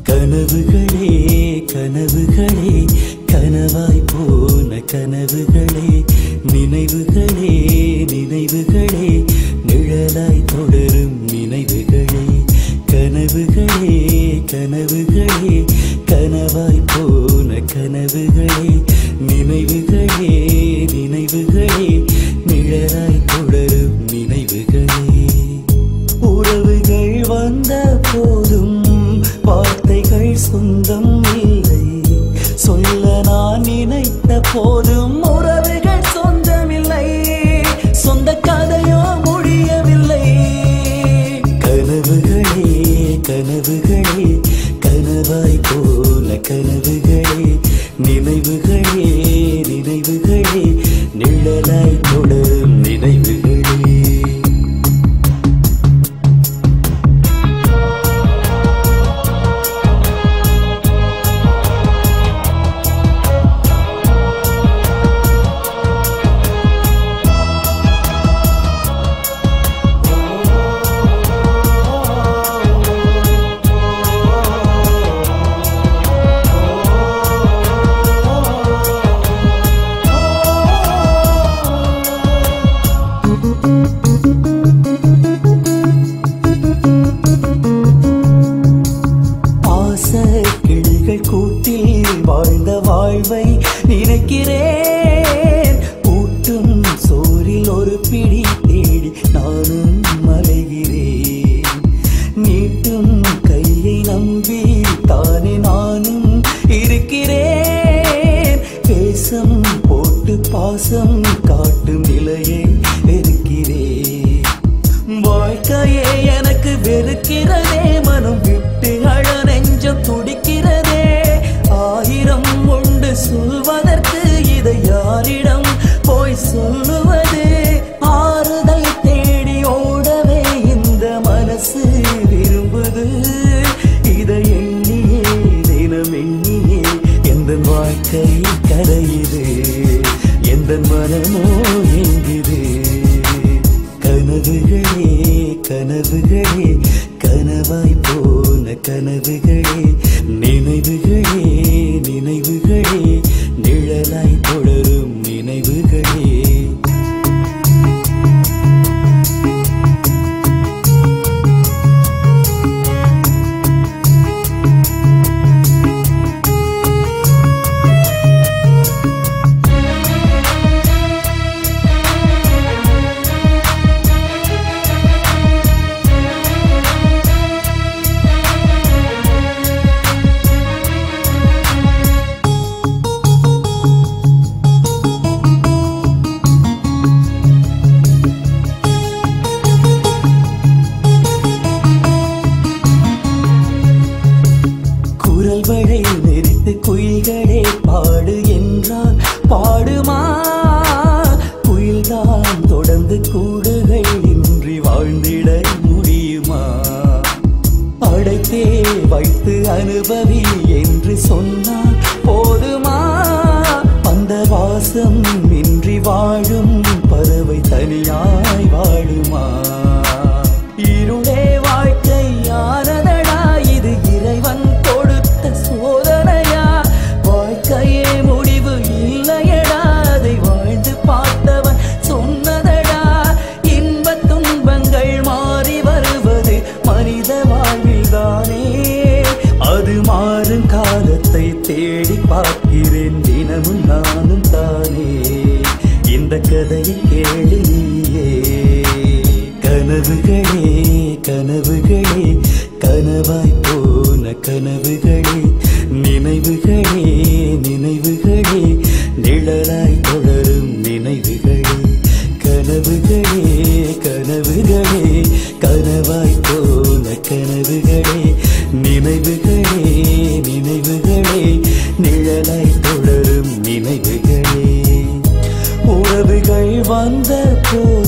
கனவுகளே கனவுகளே கனவாய் போன கனவுகளே நினைவுகளே நினைவுகளே நிழலாய் தொடரும் நினைவுகளே கனவுகளே கனவுகளே கனவாய் போன கனவுகளே நினைவுகளே நினைவுகளே நிழலாய் தொடரும் நினைவுகளே உறவுகள் வந்த போதும் வார்த்தைகள் சொந்தம் இல்லை சொல்ல நான் நினைத்த போதும் உறவுகள் சொந்தமில்லை சொந்த கதையோ முடியவில்லை கனவுகளே கனவுகளே கனவாய் போன கனவுகளே நினைவுகளே நினைவுகளே நிழலாய் தொடரும் நினைவுகளே கூட்டில் வாழ்ந்த வாழ்வை நினைக்கிறேன் ஊட்டும் சோரில் ஒரு பிடி தேடி நானும் மலைகிறேன் நீட்டும் கையை நம்பி தானே நானும் இருக்கிறேன் பேசம் போட்டு பாசம் காட்டும் நிலையை வெறுக்கிறேன் வாழ்க்கையே எனக்கு வெறுக்கிறதே மனம் விட்டு அழ நெஞ்சம் துடிக்கிறதே ஆயிரம் உண்டு சொல்வதற்கு இதை யாரிடம் போய் சொல்லுவது ஆறுதல் தேடி ஓடவே இந்த மனசு விரும்புது இதை எண்ணியே தினம் எண்ணியே எந்த வாழ்க்கை கரையுது எந்த மனமோ எங்குது கனவுகளே கனவுகளே கனவாய் போன கனவுகளே நினைவுகளே நினைவுகளே நிழலாய் தொடரும் நினைவுகளே குரல்வளை நெறித்து குயில்களே பாடு என்றால் பாடுமா குயில்தான் தொடர்ந்து கூடுகள் இன்றி வாழ்ந்திட முடியுமா அடைத்தே வைத்து அனுபவி என்று சொன்னால் போதுமா அந்த வாசம் இன்றி வாழும் பறவை தனியாய் வாழுமா இருளே வாழ்க்கையானதடா இது இறைவன் கொடுத்த சோதனையா வாழ்க்கையே முடிவு இல்லையடா அதை வாழ்ந்து பார்த்தவன் சொன்னதடா இன்ப துன்பங்கள் மாறி வருவது மனித வாழ்வில்தானே அது மாறும் காலத்தை தேடி பார்க்கிறேன் தினமும் நானும் தானே இந்த கதையை கேளு நீயே கனவுகளே கனவுகளே கனவாய் போன கனவுகளே நினைவுகளே நினைவுகளே நிழலாய் தொடரும் நினைவுகளே கனவு வந்த போது